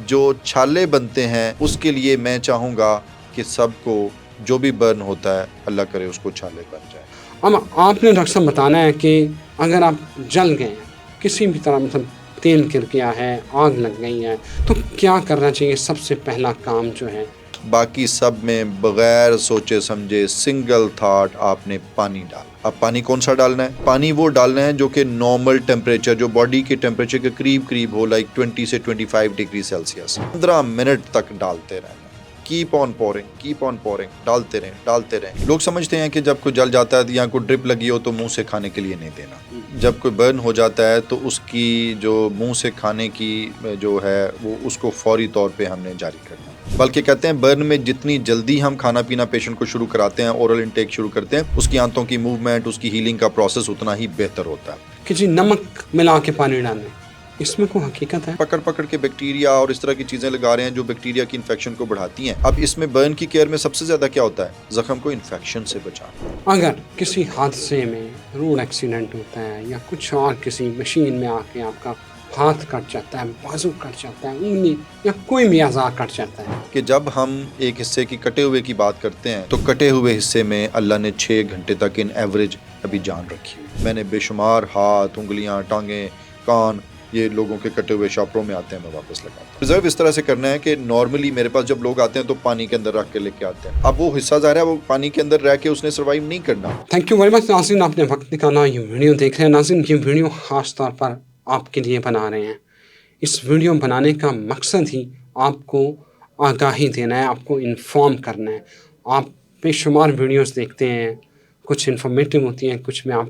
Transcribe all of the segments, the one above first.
جو چھالے بنتے ہیں اس کے لیے میں چاہوں گا کہ سب کو جو بھی برن ہوتا ہے اللہ کرے اس کو چھالے بن جائے۔ اب آپ نے ڈاکٹر صاحب بتانا ہے کہ اگر آپ جل گئے ہیں کسی بھی طرح، مطلب تیل گر گیا ہے، آگ لگ گئی ہے، تو کیا کرنا چاہیے؟ سب سے پہلا کام جو ہے باقی سب میں بغیر سوچے سمجھے سنگل تھاٹ آپ نے پانی ڈالا۔ اب پانی کون سا ڈالنا ہے؟ پانی وہ ڈالنا ہے جو کہ نارمل ٹیمپریچر، جو باڈی کے ٹیمپریچر کے قریب ہو، لائک 20 سے 25 ڈگری سیلسیس 15 منٹ تک ڈالتے رہنا۔ کیپ آن پورنگ، ڈالتے رہیں۔ لوگ سمجھتے ہیں کہ جب کوئی جل جاتا ہے یا کوئی ڈرپ لگی ہو تو منہ سے کھانے کے لیے نہیں دینا۔ جب کوئی برن ہو جاتا ہے تو اس کی جو منہ سے کھانے کی جو ہے وہ اس کو فوری طور پہ ہم نے جاری کرنا۔ بلکہ کہتے ہیں برن میں جتنی جلدی ہم کھانا پینا پیشنٹ کو شروع کراتے ہیں، اورل انٹیک شروع کرتے ہیں، اس کی آنتوں کی موومنٹ، اس کی ہیلنگ کا پروسیس اتنا ہی بہتر ہوتا ہے۔ کہ جی نمک ملا کے پانی ڈالنا، اس میں کوئی حقیقت ہے؟ پکڑ کے بیکٹیریا اور اس طرح کی چیزیں لگا رہے ہیں جو بیکٹیریا کی انفیکشن کو بڑھاتی ہیں۔ اب اس میں برن کی کیئر میں سب سے زیادہ کیا ہوتا ہے؟ زخم کو انفیکشن سے بچانا۔ اگر کسی حادثے میں روڈ ایکسیڈنٹ ہوتا ہے یا کچھ اور کسی مشین میں آ کے آپ کا ہاتھ کٹ جاتا ہے، بازو کٹ جاتا ہے، انگلی یا کوئی بھی اعضاء کٹ جاتا ہے، کہ جب ہم ایک حصے کی کٹے ہوئے کی بات کرتے ہیں تو کٹے ہوئے حصے میں اللہ نے 6 گھنٹے تک ان ایوریج ابھی جان رکھی ہوئی۔ میں نے بے شمار ہاتھ، انگلیاں، ٹانگیں، کان یہ لوگوں کے کٹے ہوئے شاپروں میں آتے ہیں، میں واپس لگاتا ہوں۔ ریزرو اس طرح سے کرنا ہے کہ نارملی میرے پاس جب لوگ آتے ہیں تو پانی کے اندر رکھ کے لے کے آتے ہیں۔ اب وہ حصہ ظاہر ہے وہ پانی کے اندر رہ کے اس نے سروائیو نہیں کرنا۔ تھینک یو ویری مچ ناظرین، آپ نے وقت نکالا یہ ویڈیو دیکھ رہے ہیں۔ ناظرین یہ ویڈیو خاص طور پر آپ کے لیے بنا رہے ہیں۔ اس ویڈیو بنانے کا مقصد ہی آپ کو آگاہی دینا ہے، آپ کو انفارم کرنا ہے۔ آپ بے شمار ویڈیوز دیکھتے ہیں، کچھ انفارمیٹیو ہوتی ہیں، کچھ میں آپ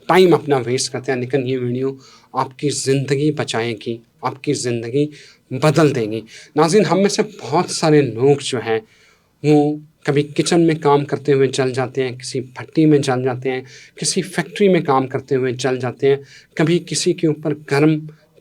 ٹائم اپنا ویسٹ کرتے ہیں، لیکن یہ ویڈیو آپ کی زندگی بچائے گی، آپ کی زندگی بدل دے گی۔ ناظرین ہم میں سے بہت سارے لوگ جو ہیں وہ کبھی کچن میں کام کرتے ہوئے جل جاتے ہیں، کسی بھٹی میں جل جاتے ہیں، کسی فیکٹری میں کام کرتے ہوئے جل جاتے ہیں، کبھی کسی کے اوپر گرم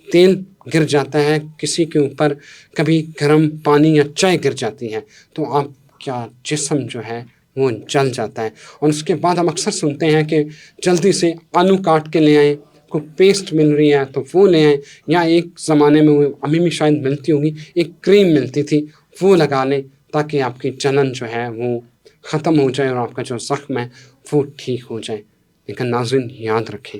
تیل گر جاتا ہے، کسی کے اوپر کبھی گرم پانی یا چائے گر جاتی ہے، تو آپ کا جسم جو ہے وہ جل جاتا ہے۔ اور اس کے بعد ہم اکثر سنتے ہیں کہ جلدی سے آلو کاٹ کے لے آئیں، کوئی پیسٹ مل رہی ہے تو وہ لے آئیں، یا ایک زمانے میں وہ ابھی بھی شاید ملتی ہوگی، ایک کریم ملتی تھی وہ لگا لیں تاکہ آپ کی جلن جو ہے وہ ختم ہو جائے اور آپ کا جو زخم ہے وہ ٹھیک ہو جائے۔ لیکن ناظرین یاد رکھیں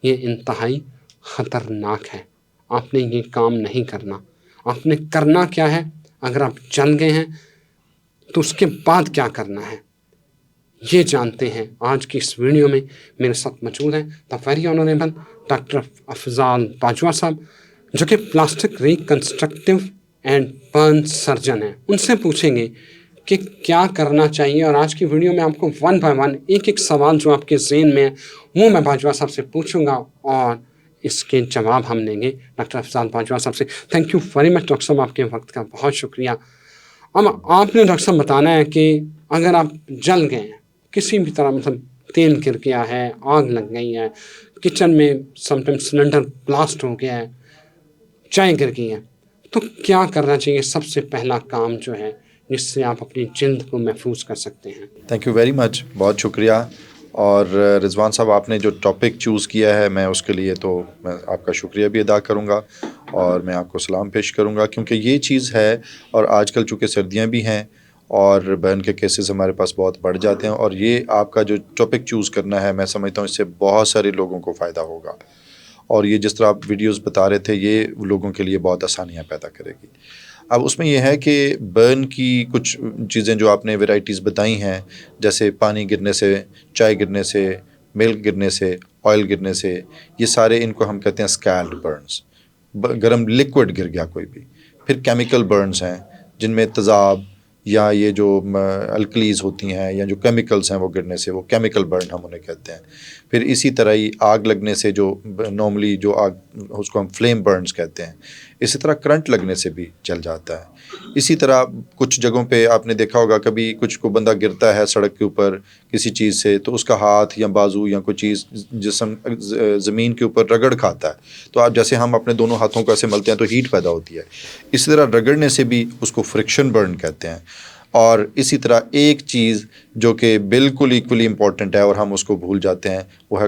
یہ انتہائی خطرناک ہے، آپ نے یہ کام نہیں کرنا۔ آپ نے کرنا کیا ہے؟ اگر آپ جل گئے ہیں تو اس کے بعد کیا کرنا ہے یہ جانتے ہیں۔ آج کی اس ویڈیو میں میرے ساتھ موجود ہیں the very honourable doctor Afzal Bajwa صاحب، جو کہ plastic reconstructive and burn surgeon ہیں۔ ان سے پوچھیں گے کہ کیا کرنا چاہیے، اور آج کی ویڈیو میں آپ کو 1 بائی 1 ایک سوال جو آپ کے ذہن میں ہے وہ میں باجوہ صاحب سے پوچھوں گا اور اس کے جواب ہم لیں گے ڈاکٹر افضال باجوہ صاحب سے۔ Thank you very much doctor صاحب، آپ کے وقت کا بہت شکریہ۔ اب آپ نے ڈاکٹر صاحب بتانا ہے کہ اگر آپ جل گئے ہیں کسی بھی طرح، مطلب تیل گر گیا ہے، آگ لگ گئی ہے، کچن میں سم ٹائم سلنڈر بلاسٹ ہو گیا ہے، چائے گر گئی ہے، تو کیا کرنا چاہیے؟ سب سے پہلا کام جو ہے جس سے آپ اپنی جلد کو محفوظ کر سکتے ہیں۔ تھینک یو ویری مچ، بہت شکریہ۔ اور رضوان صاحب آپ نے جو ٹاپک چوز کیا ہے میں اس کے لیے تو میں آپ کا شکریہ بھی ادا کروں گا اور میں آپ کو سلام پیش کروں گا، کیونکہ یہ چیز ہے، اور آج کل چونکہ سردیاں بھی ہیں اور برن کے کیسز ہمارے پاس بہت بڑھ جاتے ہیں، اور یہ آپ کا جو ٹاپک چوز کرنا ہے میں سمجھتا ہوں اس سے بہت سارے لوگوں کو فائدہ ہوگا، اور یہ جس طرح آپ ویڈیوز بتا رہے تھے یہ لوگوں کے لیے بہت آسانیاں پیدا کرے گی۔ اب اس میں یہ ہے کہ برن کی کچھ چیزیں جو آپ نے ویرائٹیز بتائی ہیں، جیسے پانی گرنے سے، چائے گرنے سے، ملک گرنے سے، آئل گرنے سے، یہ سارے ان کو ہم کہتے ہیں اسکیلڈ برنز، گرم لکوڈ گر گیا کوئی بھی۔ پھر کیمیکل برنز ہیں جن میں تیزاب یا یہ جو الکلیز ہوتی ہیں یا جو کیمیکلز ہیں وہ گرنے سے، وہ کیمیکل برن ہم انہیں کہتے ہیں۔ پھر اسی طرح ہی آگ لگنے سے جو نارملی جو آگ اس کو ہم فلیم برنز کہتے ہیں، اسی طرح کرنٹ لگنے سے بھی جل جاتا ہے۔ اسی طرح کچھ جگہوں پہ آپ نے دیکھا ہوگا کبھی کچھ کو بندہ گرتا ہے سڑک کے اوپر کسی چیز سے تو اس کا ہاتھ یا بازو یا کوئی چیز جسم زمین کے اوپر رگڑ کھاتا ہے، تو آپ جیسے ہم اپنے دونوں ہاتھوں کو ایسے ملتے ہیں تو ہیٹ پیدا ہوتی ہے، اسی طرح رگڑنے سے بھی اس کو فرکشن برن کہتے ہیں۔ اور اسی طرح ایک چیز جو کہ بالکل ایکولی امپورٹنٹ ہے اور ہم اس کو بھول جاتے ہیں وہ ہے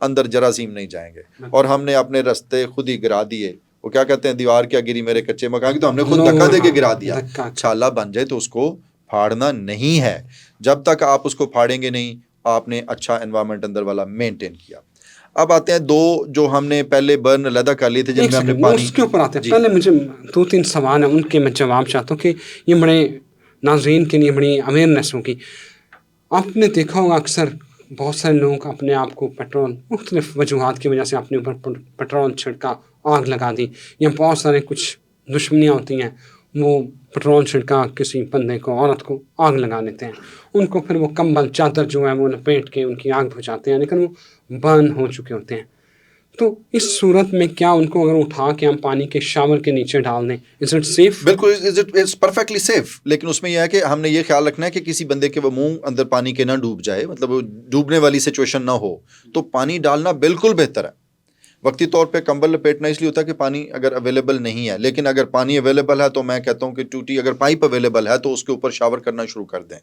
اندر جراثیم نہیں جائیں گے. اور ہم نے اپنے رستے خود ہی گرا دیے. وہ کیا کہتے ہیں, دیوار کیا گری میرے کچے مکان کی, تو ہم نے خود دھکا دے کے گرا دیا. چھالا بن جائے تو اس کو پھاڑنا نہیں ہے. جب تک آپ اس کو پھاڑیں گے نہیں, آپ نے اچھا انوائرمنٹ اندر والا مینٹین کیا. اب آتے ہیں دو جو ہم نے پہلے برن علیحدہ کر لیے تھے جن میں ہم نے پانی. اس کے اوپر آتے ہیں. پہلے مجھے 2-3 سوال ہیں, ان کے میں جواب چاہتا ہوں کہ یہ بڑے ناظرین کے لیے بڑی اویئرنیس ہوگی. آپ نے دیکھا ہوگا اکثر بہت سارے لوگ اپنے آپ کو پیٹرول مختلف وجوہات کی وجہ سے اپنے اوپر پیٹرول چھڑکا آگ لگا دی, یا بہت سارے کچھ دشمنیاں ہوتی ہیں, وہ پیٹرول چھڑکا کسی بندے کو, عورت کو آگ لگا لیتے ہیں. ان کو پھر وہ کمبل چادر جو ہے وہ لپیٹ کے ان کی آگ بجھاتے ہیں, لیکن وہ برن ہو چکے ہوتے ہیں. تو اس صورت میں کیا ان کو اگر اٹھا کے ہم پانی کے شاور کے نیچے ڈال دیں, از اٹ سیف؟ بالکل, اٹس پرفیکٹلی سیف. لیکن اس میں یہ ہے کہ ہم نے یہ خیال رکھنا ہے کہ کسی بندے کے وہ منہ اندر پانی کے نہ ڈوب جائے, مطلب وہ ڈوبنے والی سچویشن نہ ہو. تو پانی ڈالنا بالکل بہتر ہے. وقتی طور پہ کمبل لپیٹنا اس لیے ہوتا ہے کہ پانی اگر اویلیبل نہیں ہے, لیکن اگر پانی اویلیبل ہے تو میں کہتا ہوں کہ ٹوٹی اگر پائپ اویلیبل ہے تو اس کے اوپر شاور کرنا شروع کر دیں.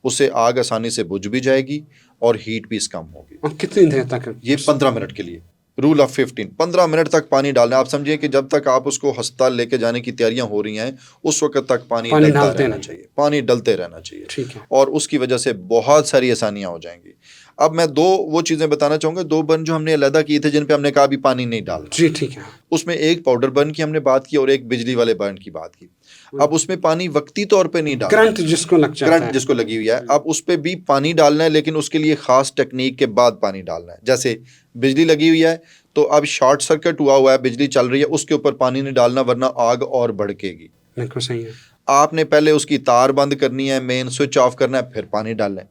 اس سے آگ آسانی سے بجھ بھی جائے گی اور ہیٹ بھی اس کم ہوگی. اور کتنی دیر تک؟ یہ 15 منٹ کے لیے. رول آف 15 منٹ تک پانی ڈالنا. آپ سمجھیں کہ جب تک آپ اس کو ہسپتال لے کے جانے کی تیاریاں ہو رہی ہیں اس وقت تک پانی ڈلتا رہنا چاہیے. پانی ڈلتے رہنا چاہیے. ٹھیک ہے. اور اس کی وجہ سے بہت ساری آسانیاں ہو جائیں گی. اب میں وہ چیزیں بتانا چاہوں گا. 2 برن جو ہم نے علیحدہ کیے تھے جن پہ ہم نے کہا بھی پانی نہیں ڈالنا. جی ٹھیک ہے. اس میں ایک پاؤڈر برن کی ہم نے بات کی اور ایک بجلی والے برن کی بات کی. اب اس میں پانی وقتی طور پہ نہیں ڈالنا. کرنٹ جس کو لگ جاتا ہے, کرنٹ جس کو لگی ہوئی ہے, اب اس پہ بھی پانی ڈالنا ہے, لیکن اس کے لیے خاص ٹیکنیک کے بعد پانی ڈالنا ہے. جیسے بجلی لگی ہوئی ہے تو اب شارٹ سرکٹ ہوا ہے, بجلی چل رہی ہے, اس کے اوپر پانی نہیں ڈالنا ورنہ آگ اور بھڑکے گی. بالکل صحیح ہے. آپ نے پہلے اس کی تار بند کرنی ہے, مین سوئچ آف کرنا ہے, پھر پانی ڈالنا ہے.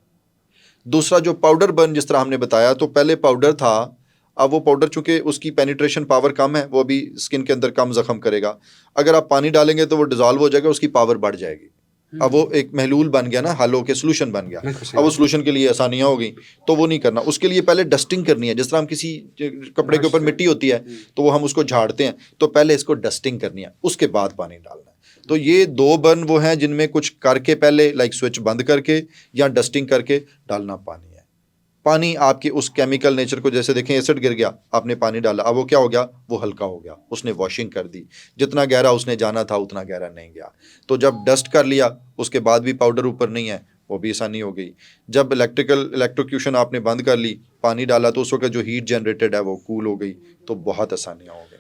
دوسرا جو پاؤڈر برن جس طرح ہم نے بتایا, تو پہلے پاؤڈر تھا, اب وہ پاؤڈر چونکہ اس کی پینیٹریشن پاور کم ہے, وہ بھی اسکن کے اندر کم زخم کرے گا. اگر آپ پانی ڈالیں گے تو وہ ڈیزالو ہو جائے گا, اس کی پاور بڑھ جائے گی. اب وہ ایک محلول بن گیا نا, حل ہو کے سولوشن بن گیا. اب وہ سولوشن کے لیے آسانیاں ہو گئی, تو وہ نہیں کرنا. اس کے لیے پہلے ڈسٹنگ کرنی ہے. جس طرح ہم کسی کپڑے کے اوپر مٹی ہوتی ہے تو وہ ہم اس کو جھاڑتے ہیں, تو پہلے اس کو ڈسٹنگ کرنی ہے, اس کے بعد پانی ڈالنا ہے. تو یہ 2 برن وہ ہیں جن میں کچھ کر کے پہلے لائک سوئچ بند کر کے یا ڈسٹنگ کر کے ڈالنا پانی ہے. پانی آپ کے اس کیمیکل نیچر کو, جیسے دیکھیں ایسڈ گر گیا, آپ نے پانی ڈالا, اب وہ کیا ہو گیا, وہ ہلکا ہو گیا, اس نے واشنگ کر دی. جتنا گہرا اس نے جانا تھا اتنا گہرا نہیں گیا. تو جب ڈسٹ کر لیا اس کے بعد بھی پاؤڈر اوپر نہیں ہے, وہ بھی آسانی ہو گئی. جب الیکٹروکیوشن آپ نے بند کر لی, پانی ڈالا, تو اس وقت جو ہیٹ جنریٹڈ ہے وہ کول ہو گئی, تو بہت آسانیاں ہو گئی.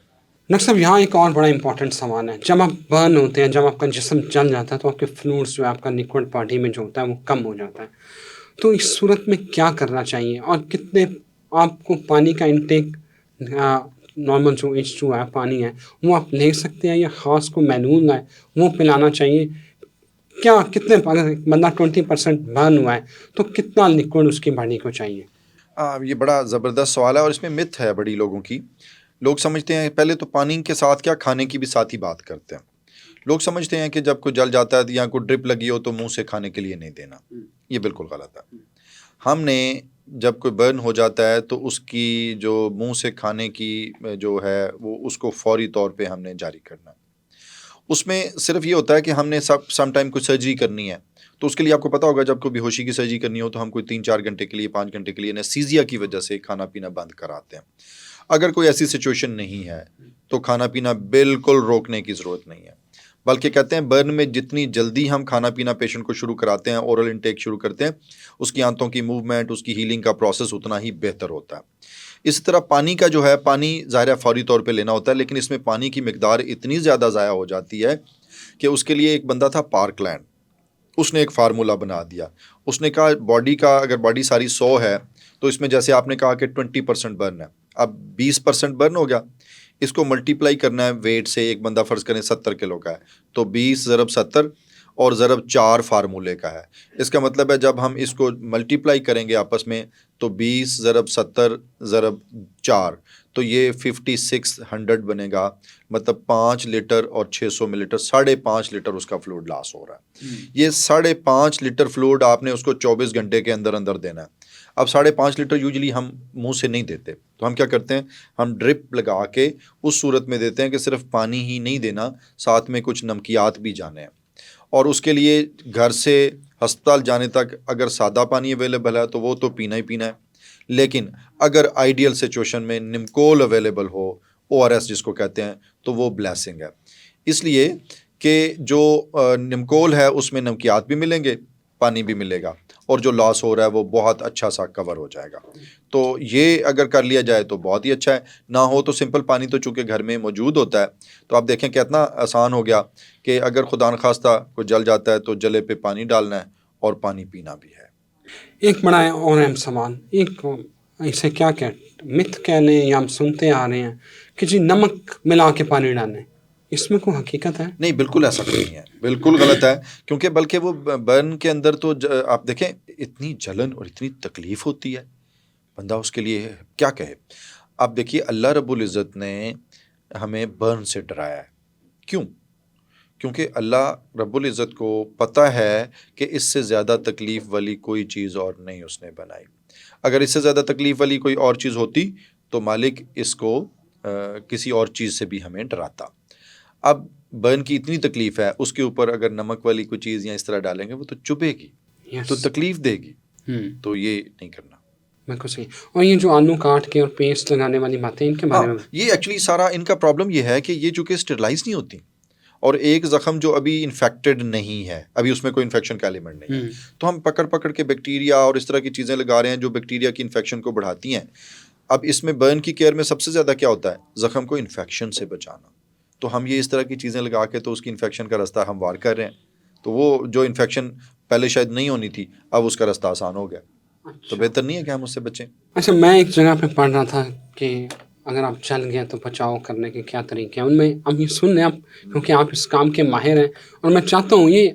ڈاکٹر صاحب یہاں ایک اور بڑا امپورٹنٹ سوال ہے. جب آپ برن ہوتے ہیں, جب آپ کا جسم جل جاتا ہے, تو آپ کے فلوئڈس جو آپ کا لیکوڈ باڈی میں جو ہوتا ہے وہ کم ہو جاتا ہے. تو اس صورت میں کیا کرنا چاہیے, اور کتنے آپ کو پانی کا انٹیک نارمل جو H2 ہے پانی ہے وہ آپ لے سکتے ہیں, یا خاص کو مینول ہے وہ پلانا چاہیے؟ کیا کتنے, اگر بندہ 20% برن ہوا ہے تو کتنا لیکوڈ اس کی باڈی کو چاہیے؟ یہ بڑا زبردست سوال ہے, اور اس میں مت ہے بڑی لوگوں کی. لوگ سمجھتے ہیں, پہلے تو پانی کے ساتھ کیا کھانے کی بھی ساتھ ہی بات کرتے ہیں. لوگ سمجھتے ہیں کہ جب کوئی جل جاتا ہے یا کوئی ڈرپ لگی ہو تو منہ سے کھانے کے لیے نہیں دینا. یہ بالکل غلط ہے. ہم نے جب کوئی برن ہو جاتا ہے تو اس کی جو منہ سے کھانے کی جو ہے وہ اس کو فوری طور پہ ہم نے جاری کرنا ہے. اس میں صرف یہ ہوتا ہے کہ ہم نے سم ٹائم کوئی سرجری کرنی ہے, تو اس کے لیے آپ کو پتا ہوگا جب کوئی بے ہوشی کی سرجری کرنی ہو تو ہم کوئی 3-4 گھنٹے کے لیے 5 گھنٹے کے لیے انیستھیزیا کی وجہ سے کھانا پینا بند کراتے ہیں. اگر کوئی ایسی سچویشن نہیں ہے تو کھانا پینا بالکل روکنے کی ضرورت نہیں ہے, بلکہ کہتے ہیں برن میں جتنی جلدی ہم کھانا پینا پیشنٹ کو شروع کراتے ہیں, اورل انٹیک شروع کرتے ہیں, اس کی آنتوں کی موومنٹ, اس کی ہیلنگ کا پروسیس اتنا ہی بہتر ہوتا ہے. اسی طرح پانی کا جو ہے, پانی ظاہر فوری طور پہ لینا ہوتا ہے, لیکن اس میں پانی کی مقدار اتنی زیادہ ضائع ہو جاتی ہے کہ اس کے لیے ایک بندہ تھا پارک لینڈ, اس نے ایک فارمولا بنا دیا. اس نے کہا باڈی کا, اگر باڈی ساری 100 ہے تو اس میں جیسے آپ نے کہا کہ 20% برن ہے, اب 20% برن ہو گیا, اس کو ملٹیپلائی کرنا ہے ویٹ سے. ایک بندہ فرض کریں 70 کلو کا ہے, تو 20 ضرب 70 اور ضرب 4 فارمولے کا ہے. اس کا مطلب ہے جب ہم اس کو ملٹیپلائی کریں گے آپس میں تو 20 ضرب 70 ضرب 4, تو یہ 5600 بنے گا. مطلب 5 لیٹر اور 600 ملی لیٹر, 5.5 لیٹر اس کا فلوئڈ لاس ہو رہا ہے. یہ 5.5 لیٹر فلوئڈ آپ نے اس کو 24 گھنٹے کے اندر اندر دینا ہے. اب 5.5 لیٹر یوزلی ہم منہ سے نہیں دیتے, تو ہم کیا کرتے ہیں, ہم ڈرپ لگا کے اس صورت میں دیتے ہیں کہ صرف پانی ہی نہیں دینا, ساتھ میں کچھ نمکیات بھی جانے ہیں. اور اس کے لیے گھر سے ہسپتال جانے تک اگر سادہ پانی اویلیبل ہے تو وہ تو پینا ہی پینا ہے, لیکن اگر آئیڈیل سچویشن میں نمکول اویلیبل ہو، ORS جس کو کہتے ہیں، تو وہ بلیسنگ ہے، اس لیے کہ جو نمکول ہے اس میں نمکیات بھی ملیں گے، پانی بھی ملے گا، اور جو لاس ہو رہا ہے وہ بہت اچھا سا کور ہو جائے گا. تو یہ اگر کر لیا جائے تو بہت ہی اچھا ہے. نہ ہو تو سمپل پانی تو چونکہ گھر میں موجود ہوتا ہے، تو آپ دیکھیں کتنا آسان ہو گیا کہ اگر خدا نخواستہ کوئی جل جاتا ہے تو جلے پہ پانی ڈالنا ہے اور پانی پینا بھی ہے. ایک بڑا اور اہم سوال، ایک اسے کیا متھ کہہ لیں یا ہم سنتے آ رہے ہیں کہ جی نمک ملا کے پانی ڈالیں، اس میں کوئی حقیقت ہے؟ نہیں، بالکل ایسا کچھ نہیں ہے، بالکل غلط ہے. کیونکہ بلکہ وہ برن کے اندر تو آپ دیکھیں اتنی جلن اور اتنی تکلیف ہوتی ہے، بندہ اس کے لیے کیا کہے. آپ دیکھیے اللہ رب العزت نے ہمیں برن سے ڈرایا ہے. کیوں؟ کیونکہ اللہ رب العزت کو پتہ ہے کہ اس سے زیادہ تکلیف والی کوئی چیز اور نہیں اس نے بنائی. اگر اس سے زیادہ تکلیف والی کوئی اور چیز ہوتی تو مالک اس کو کسی اور چیز سے بھی ہمیں ڈراتا. اب برن کی اتنی تکلیف ہے، اس کے اوپر اگر نمک والی کوئی چیز یا اس طرح ڈالیں گے وہ تو چبھے گی، تو تکلیف دے گی. تو یہ نہیں کرنا. بالکل صحیح. اور یہ جو آلو کاٹ کے اور پیسٹ لگانے والی باتیں، ان کے بارے میں یہ ایکچولی سارا ان کا پرابلم یہ ہے کہ یہ چونکہ اسٹرلائز نہیں ہوتی، اور ایک زخم جو ابھی انفیکٹڈ نہیں ہے، ابھی اس میں کوئی انفیکشن کا ایلیمنٹ نہیں ہے، تو ہم پکڑ کے بیکٹیریا اور اس طرح کی چیزیں لگا رہے ہیں جو بیکٹیریا کی انفیکشن کو بڑھاتی ہیں. اب اس میں برن کی کیئر میں سب سے زیادہ کیا ہوتا ہے؟ زخم کو انفیکشن سے بچانا. تو ہم یہ اس طرح کی چیزیں لگا کے تو اس کی انفیکشن کا رستہ ہموار کر رہے ہیں. تو وہ جو انفیکشن پہلے شاید نہیں ہونی تھی، اب اس کا رستہ آسان ہو گیا. تو بہتر نہیں ہے کہ ہم اس سے بچیں. اچھا، میں ایک جگہ پہ پڑھ رہا تھا کہ اگر آپ چل گئے تو بچاؤ کرنے کے کیا طریقے ہیں. ان میں اب یہ سن لیں آپ، کیونکہ آپ اس کام کے ماہر ہیں، اور میں چاہتا ہوں یہ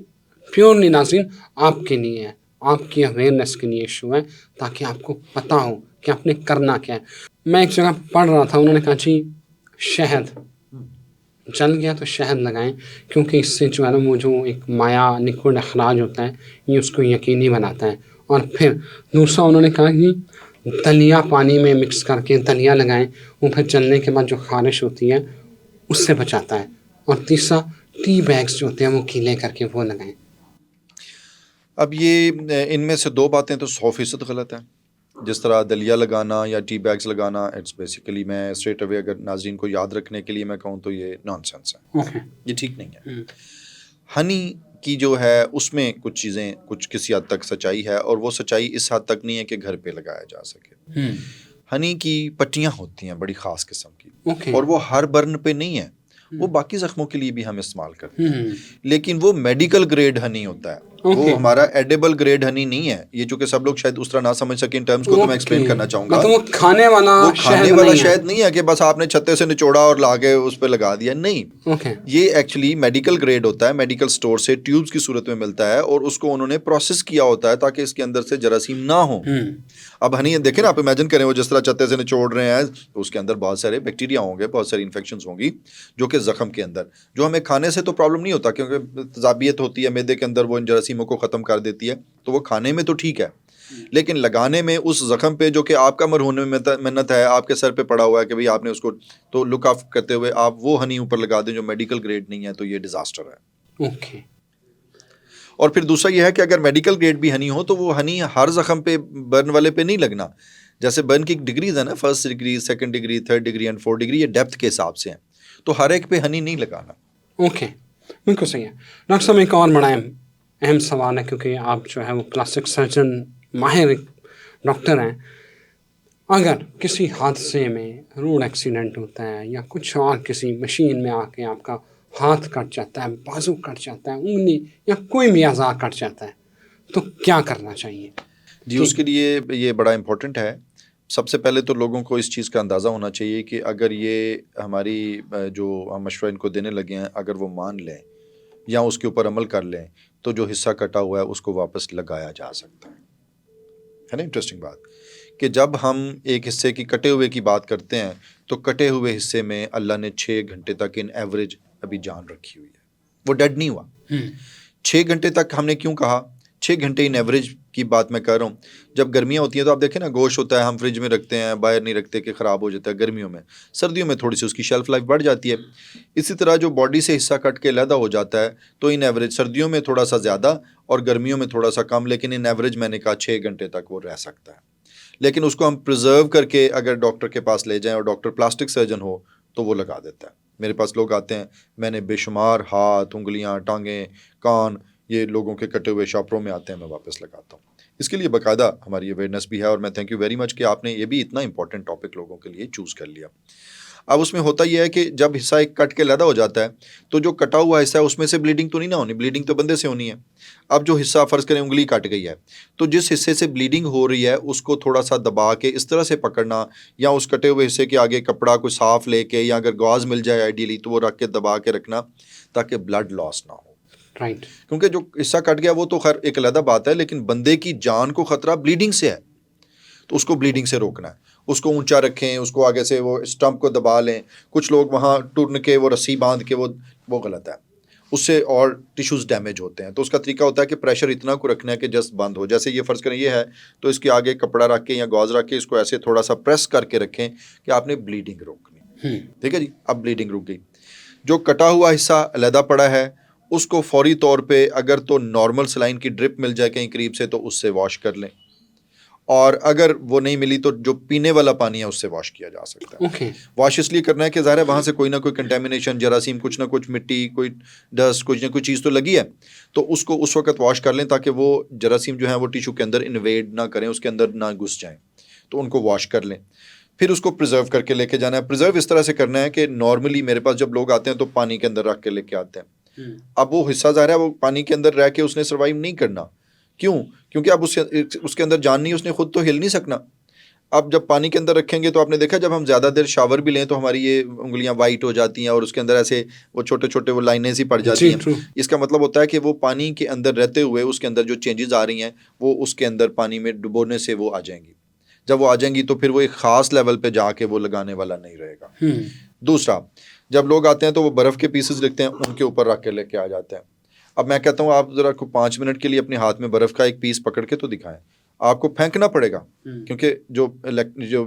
پیورلی ناظرین آپ کے لیے ہے، آپ کی اویئرنیس کے لیے ایشو ہے، تاکہ آپ کو پتہ ہو کہ آپ نے کرنا کیا ہے. میں ایک جگہ پڑھ رہا تھا، انہوں نے کہا جی شہد چل گیا تو شہد لگائیں، کیونکہ اس سے جو ہے نا وہ جو ایک مایا لکوڈ اخراج ہوتا ہے یہ اس کو یقینی بناتا ہے. اور پھر دوسرا انہوں نے کہا کہ دلیا پانی میں مکس کر کے دلیا لگائیں، وہ پھر چلنے کے بعد جو خارش ہوتی ہے اس سے بچاتا ہے. اور تیسرا ٹی بیگز جو ہوتے ہیں وہ گیلے کر کے وہ لگائیں. اب یہ ان میں سے دو باتیں تو 100% غلط ہیں. جس طرح دلیا لگانا یا ٹی بیگز لگانا، اٹس بیسیکلی میں اسٹریٹ اوے اگر ناظرین کو یاد رکھنے کے لیے میں کہوں تو یہ نان سینس ہے، یہ ٹھیک نہیں ہے. ہنی کی جو ہے اس میں کچھ چیزیں کچھ کسی حد تک سچائی ہے، اور وہ سچائی اس حد تک نہیں ہے کہ گھر پہ لگایا جا سکے. ہنی کی پٹیاں ہوتی ہیں بڑی خاص قسم کی، اور وہ ہر برن پہ نہیں ہے، وہ باقی زخموں کے لیے بھی ہم استعمال کرتے ہیں. لیکن وہ میڈیکل گریڈ ہنی ہوتا ہے، وہ ہمارا ایڈیبل گریڈ ہنی نہیں ہے. یہ چونکہ سب لوگ شاید اس طرح نہ سمجھ سکیں ٹرمز کو، تو میں ایکسپلین کرنا چاہوں گا. وہ کھانے والا شہد نہیں ہے کہ بس آپ نے چھتے سے نچوڑا اور لا کے اس پہ لگا دیا. نہیں، یہ ایکچولی میڈیکل گریڈ ہوتا ہے، میڈیکل سٹور سے ٹیوبز کی صورت میں ملتا ہے، اور اس کو انہوں نے پروسیس کیا ہوتا ہے تاکہ اس کے اندر سے جراثیم نہ ہوں. اب ہنی دیکھیں نا، آپ امیجن کریں وہ جس طرح چھتے سے نچوڑ رہے ہیں، اس کے اندر بہت سارے بیکٹیریا ہوں گے، بہت ساری انفیکشنز ہوں گی جو کہ زخم کے اندر، جو ہمیں کھانے سے تو پرابلم نہیں ہوتا کیونکہ تذابیت ہوتی ہے معدے کے اندر، وہ ان جراثیموں کو ختم کر دیتی ہے، تو وہ کھانے میں تو ٹھیک ہے. لیکن لگانے میں اس زخم پہ جو کہ آپ کا مرہون میں منت ہے، آپ کے سر پہ پڑا ہوا ہے کہ بھئی آپ نے اس کو تو لک آف کرتے ہوئے آپ وہ ہنی اوپر لگا دیں جو میڈیکل گریڈ نہیں ہے، تو یہ ڈیزاسٹر ہے. اور پھر دوسرا یہ ہے کہ اگر میڈیکل گریڈ بھی ہنی ہو تو وہ ہنی ہر زخم پہ برن والے پہ نہیں لگنا. جیسے برن کی ڈگریز ہے نا، 1st degree, 2nd degree, 3rd degree and 4th degree, یہ ڈیپتھ کے حساب سے ہیں، تو ہر ایک پہ ہنی نہیں لگانا. بالکل صحیح ہے. ڈاکٹر صاحب ایک اور بڑا اہم سوال ہے، کیونکہ آپ جو ہے وہ پلاسٹک سرجن ماہر ڈاکٹر ہیں. اگر کسی حادثے میں روڈ ایکسیڈنٹ ہوتا ہے یا کچھ اور کسی مشین میں آ کے آپ کا ہاتھ کٹ جاتا ہے، بازو کٹ جاتا ہے، انگلی یا کوئی بھی اعضاء کٹ جاتا ہے، تو کیا کرنا چاہیے؟ جی، اس کے لیے یہ بڑا امپورٹنٹ ہے. سب سے پہلے تو لوگوں کو اس چیز کا اندازہ ہونا چاہیے کہ اگر یہ ہماری جو ہم مشورہ ان کو دینے لگے ہیں اگر وہ مان لیں یا اس کے اوپر عمل کر لیں تو جو حصہ کٹا ہوا ہے اس کو واپس لگایا جا سکتا ہے نا. انٹرسٹنگ بات کہ جب ہم ایک حصے کی کٹے ہوئے کی بات کرتے ہیں تو کٹے ہوئے حصے میں اللہ نے 6 گھنٹے تک ان ایوریج ابھی جان رکھی ہوئی ہے، وہ ڈیڈ نہیں ہوا. 6 گھنٹے تک ہم نے کیوں کہا؟ 6 گھنٹے ان ایوریج کی بات میں کر رہا ہوں. جب گرمیاں ہوتی ہیں تو آپ دیکھیں نا، گوشت ہوتا ہے ہم فریج میں رکھتے ہیں، باہر نہیں رکھتے کہ خراب ہو جاتا ہے گرمیوں میں. سردیوں میں تھوڑی سی اس کی شیلف لائف بڑھ جاتی ہے. اسی طرح جو باڈی سے حصہ کٹ کے علیحدہ ہو جاتا ہے تو ان ایوریج سردیوں میں تھوڑا سا زیادہ اور گرمیوں میں تھوڑا سا کم، لیکن ان ایوریج میں نے کہا 6 گھنٹے تک وہ رہ سکتا ہے. لیکن اس کو ہم پرزرو کر کے اگر ڈاکٹر کے پاس لے جائیں اور ڈاکٹر پلاسٹک سرجن ہو تو وہ لگا دیتا ہے. میرے پاس لوگ آتے ہیں, میں نے بے شمار ہاتھ, انگلیاں, ٹانگیں, کان یہ لوگوں کے کٹے ہوئے شاپروں میں آتے ہیں, میں واپس لگاتا ہوں. اس کے لیے باقاعدہ ہماری اویئرنیس بھی ہے, اور میں تھینک یو ویری مچ کہ آپ نے یہ بھی اتنا امپورٹنٹ ٹاپک لوگوں کے لیے چوز کر لیا. اب اس میں ہوتا یہ ہے کہ جب حصہ ایک کٹ کے علیحدہ ہو جاتا ہے تو جو کٹا ہوا حصہ ہے اس میں سے بلیڈنگ تو نہیں نہ ہونی, بلیڈنگ تو بندے سے ہونی ہے. اب جو حصہ فرض کریں انگلی کٹ گئی ہے تو جس حصے سے بلیڈنگ ہو رہی ہے اس کو تھوڑا سا دبا کے اس طرح سے پکڑنا, یا اس کٹے ہوئے حصے کے آگے کپڑا کوئی صاف لے کے, یا اگر گاز مل جائے آئیڈیلی تو وہ رکھ کے دبا کے رکھنا تاکہ بلڈ لاس نہ ہو. رائٹ. کیونکہ جو حصہ کٹ گیا وہ تو خیر ایک علیحدہ بات ہے, لیکن بندے کی جان کو خطرہ بلیڈنگ سے ہے, تو اس کو بلیڈنگ سے روکنا ہے. اس کو اونچا رکھیں, اس کو آگے سے وہ اسٹمپ کو دبا لیں. کچھ لوگ وہاں ٹرن کے وہ رسی باندھ کے وہ غلط ہے, اس سے اور ٹیشوز ڈیمیج ہوتے ہیں. تو اس کا طریقہ ہوتا ہے کہ پریشر اتنا کو رکھنا ہے کہ جسٹ بند ہو. جیسے یہ فرض کریں یہ ہے تو اس کے آگے کپڑا رکھ کے یا گاز رکھ کے اس کو ایسے تھوڑا سا پریس کر کے رکھیں کہ آپ نے بلیڈنگ روکنی. ٹھیک ہے جی, اب بلیڈنگ رک گئی. جو کٹا ہوا حصہ علیحدہ پڑا ہے اس کو فوری طور پہ اگر تو نارمل سلائن کی ڈرپ مل جائے کہیں قریب سے تو اس سے واش کر لیں, اور اگر وہ نہیں ملی تو جو پینے والا پانی ہے اس سے واش کیا جا سکتا ہے. Okay. واش اس لیے کرنا ہے کہ ظاہر ہے وہاں سے کوئی نہ کوئی کنٹامینیشن, جراثیم, کچھ نہ کچھ مٹی, کوئی ڈسٹ, کچھ نہ کوئی چیز تو لگی ہے, تو اس کو اس وقت واش کر لیں تاکہ وہ جراثیم جو ہیں وہ ٹیشو کے اندر انویڈ نہ کریں, اس کے اندر نہ گھس جائیں. تو ان کو واش کر لیں. پھر اس کو پرزرو کر کے لے کے جانا ہے. پرزرو اس طرح سے کرنا ہے کہ نارملی میرے پاس جب لوگ آتے ہیں تو پانی کے اندر رکھ کے لے کے آتے ہیں. اب وہ حصہ ظاہر ہے وہ پانی کے اندر رہ کے اس نے سروائیو نہیں کرنا. کیوں؟ کیونکہ اب اس کے اندر جان نہیں, اس نے خود تو ہل نہیں سکنا. اب جب پانی کے اندر رکھیں گے تو آپ نے دیکھا جب ہم زیادہ دیر شاور بھی لیں تو ہماری یہ انگلیاں وائٹ ہو جاتی ہیں اور اس کے اندر ایسے وہ چھوٹے چھوٹے وہ لائنیں سی پڑ جاتی ہیں. اس کا مطلب ہوتا ہے کہ وہ پانی کے اندر رہتے ہوئے اس کے اندر جو چینجز آ رہی ہیں وہ اس کے اندر پانی میں ڈبونے سے وہ آ جائیں گی. جب وہ آ جائیں گی تو پھر وہ ایک خاص لیول پہ جا کے وہ لگانے والا نہیں رہے گا. دوسرا, جب لوگ آتے ہیں تو وہ برف کے پیسز لکھتے ہیں, ان کے اوپر رکھ کے لے کے آ جاتے ہیں. اب میں کہتا ہوں آپ ذرا 5 منٹ کے لیے اپنے ہاتھ میں برف کا ایک پیس پکڑ کے تو دکھائیں. آپ کو پھینکنا پڑے گا کیونکہ جو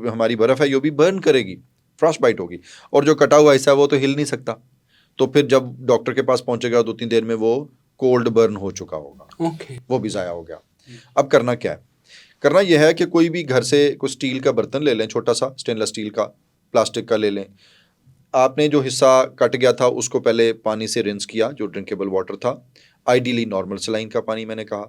ہماری برف ہے یہ بھی برن کرے گی, فراسٹ بائٹ ہوگی, اور جو کٹا ہوا حصہ ہے وہ تو ہل نہیں سکتا. تو پھر جب ڈاکٹر کے پاس پہنچے گا 2-3 دیر میں وہ کولڈ برن ہو چکا ہوگا, وہ بھی ضائع ہو گیا. اب کرنا کیا ہے؟ کرنا یہ ہے کہ کوئی بھی گھر سے کوئی اسٹیل کا برتن لے لیں, چھوٹا سا اسٹین لیس اسٹیل کا, پلاسٹک کا لے لیں. آپ نے جو حصہ کٹ گیا تھا اس کو پہلے پانی سے رنس کیا, جو ڈرنکیبل واٹر تھا, آئیڈیلی نارمل سلائن کا پانی میں نے کہا,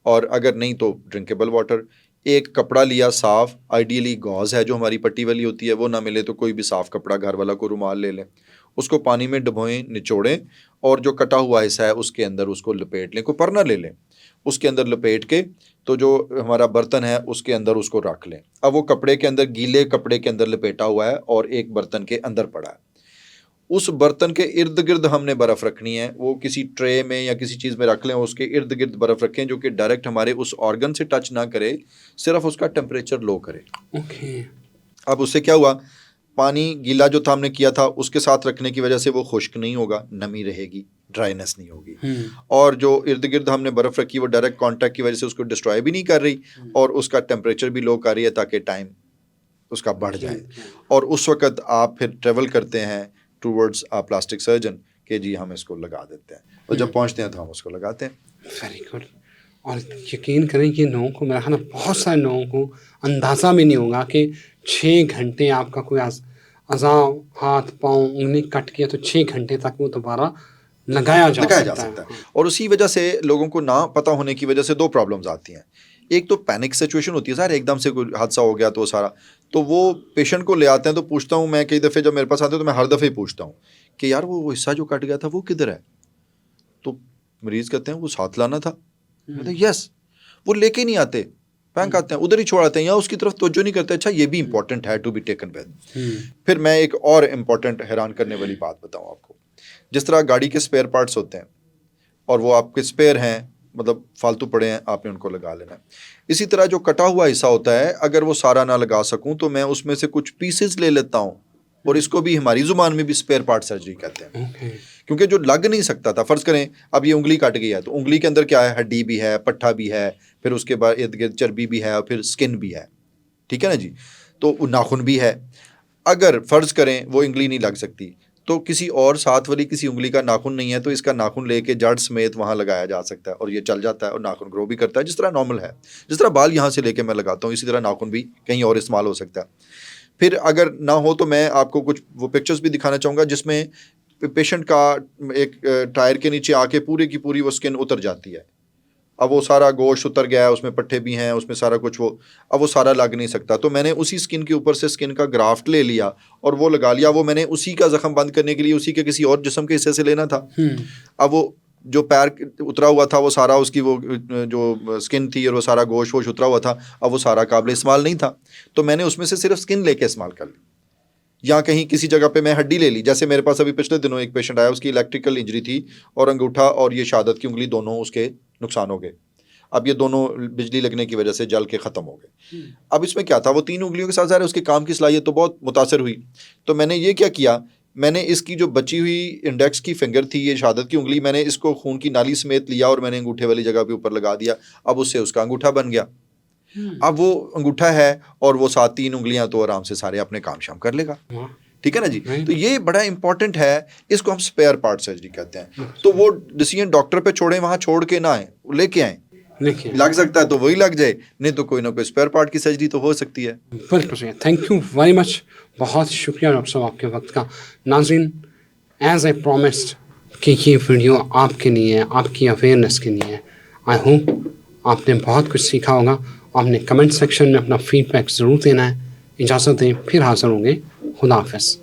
اور اگر نہیں تو ڈرنکیبل واٹر. ایک کپڑا لیا صاف, آئیڈیلی گاز ہے جو ہماری پٹی والی ہوتی ہے, وہ نہ ملے تو کوئی بھی صاف کپڑا گھر والا کو رومال لے لیں. اس کو پانی میں ڈبوئیں, نچوڑیں, اور جو کٹا ہوا حصہ ہے اس کے اندر اس کو لپیٹ لیں. کوئی پرنا لے لیں, اس کے اندر لپیٹ کے تو جو ہمارا برتن ہے اس کے اندر اس کو رکھ لیں. اب وہ کپڑے کے اندر, گیلے کپڑے کے اندر لپیٹا ہوا ہے اور ایک برتن کے اندر پڑا ہے. اس برتن کے ارد گرد ہم نے برف رکھنی ہے. وہ کسی ٹرے میں یا کسی چیز میں رکھ لیں, اس کے ارد گرد برف رکھیں جو کہ ڈائریکٹ ہمارے اس آرگن سے ٹچ نہ کرے, صرف اس کا ٹیمپریچر لو کرے. اب اس سے کیا ہوا, پانی گیلا جو تھا ہم نے کیا تھا اس کے ساتھ رکھنے کی وجہ سے وہ خشک نہیں ہوگا, نمی رہے گی, ڈرائینس نہیں ہوگی. اور جو ارد گرد ہم نے برف رکھی وہ ڈائریکٹ کانٹیکٹ کی وجہ سے اس کو ڈسٹرائے بھی نہیں کر رہی, اور اس کا ٹیمپریچر بھی لو کر رہی ہے تاکہ ٹائم اس کا بڑھ جائے. اور اس وقت آپ پھر ٹریول کرتے ہیں ٹوورڈز پلاسٹک سرجن کہ جی ہم اس کو لگا دیتے ہیں, اور جب پہنچتے ہیں تو ہم اس کو لگاتے ہیں. Very good. اور یقین کریں کہ لوگوں کو, میرا خیال ہے بہت سارے لوگوں کو اندازہ بھی نہیں ہوگا کہ 6 گھنٹے آپ کا کوئی اعضاء, ہاتھ پاؤں انگلی کٹ کیا تو 6 گھنٹے تک وہ دوبارہ لگایا جا سکتا ہے. اور اسی وجہ سے لوگوں کو نہ پتہ ہونے کی وجہ سے 2 پرابلمز آتی ہیں. ایک تو پینک سچویشن ہوتی ہے, سر ایک دم سے کوئی حادثہ ہو گیا تو سارا, تو وہ پیشنٹ کو لے آتے ہیں. تو پوچھتا ہوں میں کئی دفعہ, جب میرے پاس آتے ہیں تو میں ہر دفعہ ہی پوچھتا ہوں کہ یار وہ حصہ جو کٹ گیا تھا وہ کدھر ہے؟ تو مریض کہتے ہیں وہ ساتھ لانا تھا. یس, وہ لے کے نہیں آتے, پھینک آتے ہیں, ادھر ہی چھوڑ آتے ہیں, یا اس کی طرف توجہ نہیں کرتے. اچھا یہ بھی امپورٹنٹ ہے ٹو بی ٹیکن ود. پھر میں ایک اور امپورٹنٹ حیران کرنے والی بات بتاؤں آپ کو. جس طرح گاڑی کے سپیئر پارٹس ہوتے ہیں اور وہ آپ کے سپیئر ہیں, مطلب فالتو پڑے ہیں, آپ نے ان کو لگا لینا ہے. اسی طرح جو کٹا ہوا حصہ ہوتا ہے, اگر وہ سارا نہ لگا سکوں تو میں اس میں سے کچھ پیسز لے لیتا ہوں, اور اس کو بھی ہماری زبان میں بھی سپیئر پارٹ سرجری کہتے ہیں. کیونکہ جو لگ نہیں سکتا تھا, فرض کریں اب یہ انگلی کٹ گئی ہے تو انگلی کے اندر کیا ہے, ہڈی بھی ہے, پٹھا بھی ہے, پھر اس کے بعد ارد گرد چربی بھی ہے, اور پھر سکن بھی ہے, ٹھیک ہے نا جی, تو ناخن بھی ہے. اگر فرض کریں وہ انگلی نہیں لگ سکتی تو کسی اور ساتھ والی کسی انگلی کا ناخن نہیں ہے تو اس کا ناخن لے کے جڑ سمیت وہاں لگایا جا سکتا ہے اور یہ چل جاتا ہے اور ناخن گرو بھی کرتا ہے جس طرح نارمل ہے. جس طرح بال یہاں سے لے کے میں لگاتا ہوں اسی طرح ناخن بھی کہیں اور استعمال ہو سکتا ہے. پھر اگر نہ ہو تو میں آپ کو کچھ وہ پکچرز بھی دکھانا چاہوں گا جس میں پیشنٹ کا ایک ٹائر کے نیچے آ کے پوری کی پوری وہ اسکن اتر جاتی ہے. اب وہ سارا گوشت اتر گیا ہے, اس میں پٹھے بھی ہیں, اس میں سارا کچھ اب وہ سارا لگ نہیں سکتا. تو میں نے اسی اسکن کے اوپر سے اسکن کا گرافٹ لے لیا اور وہ لگا لیا. وہ میں نے اسی کا زخم بند کرنے کے لیے اسی کے کسی اور جسم کے حصے سے لینا تھا. اب وہ جو پیر اترا ہوا تھا وہ سارا اس کی وہ جو اسکن تھی اور وہ سارا گوشت ووش اترا ہوا تھا, اب وہ سارا قابل استعمال نہیں تھا. تو میں نے اس میں سے صرف اسکن لے کے استعمال کر لی. یا کہیں کسی جگہ پہ میں ہڈی لے لی, جیسے میرے پاس ابھی پچھلے دنوں ایک پیشنٹ آیا, اس کی الیکٹریکل انجری تھی اور انگوٹھا اور یہ شہادت کی انگلی دونوں اس کے نقصان ہو گئے. اب یہ دونوں بجلی لگنے کی وجہ سے جل کے ختم ہو گئے. اب اس میں کیا تھا, وہ 3 انگلیوں کے ساتھ ظاہر ہے اس کے کام کی صلاحیت تو بہت متاثر ہوئی. تو میں نے یہ کیا کیا, میں نے اس کی جو بچی ہوئی انڈیکس کی فنگر تھی, یہ شہادت کی انگلی, میں نے اس کو خون کی نالی سمیت لیا اور میں نے انگوٹھے والی جگہ پہ اوپر لگا دیا. اب اس سے اس کا انگوٹھا بن گیا. اب وہ انگوٹھا ہے اور وہ 3 انگلیاں تو آرام سے سارے اپنے کام شام کر لے گا. ٹھیک ہے نا جی. تو یہ بڑا امپورٹنٹ ہے, اس کو ہم اسپیئر پارٹ سرجری کہتے ہیں. تو وہ ڈیسیژن ڈاکٹر پہ چھوڑیں, وہاں چھوڑ کے نہ آئیں, لے کے آئیں. لگ سکتا ہے تو وہی لگ جائے, نہیں تو کوئی نہ کوئی اسپیئر پارٹ کی سرجری تو ہو سکتی ہے. بالکل صحیح. Thank you very much. بہت شکریہ ڈاکٹر صاحب آپ کے وقت کا. ناظرین, ایز اے پرومسڈ کہ یہ ویڈیو آپ کے لیے, آپ کی اویئرنیس کے لیے. آئی ہوپ آپ نے بہت کچھ سیکھا ہوگا. آپ نے کمنٹ سیکشن میں اپنا فیڈ بیک ضرور دینا ہے. اجازت دیں, پھر حاضر ہوں گے. خدا حافظ.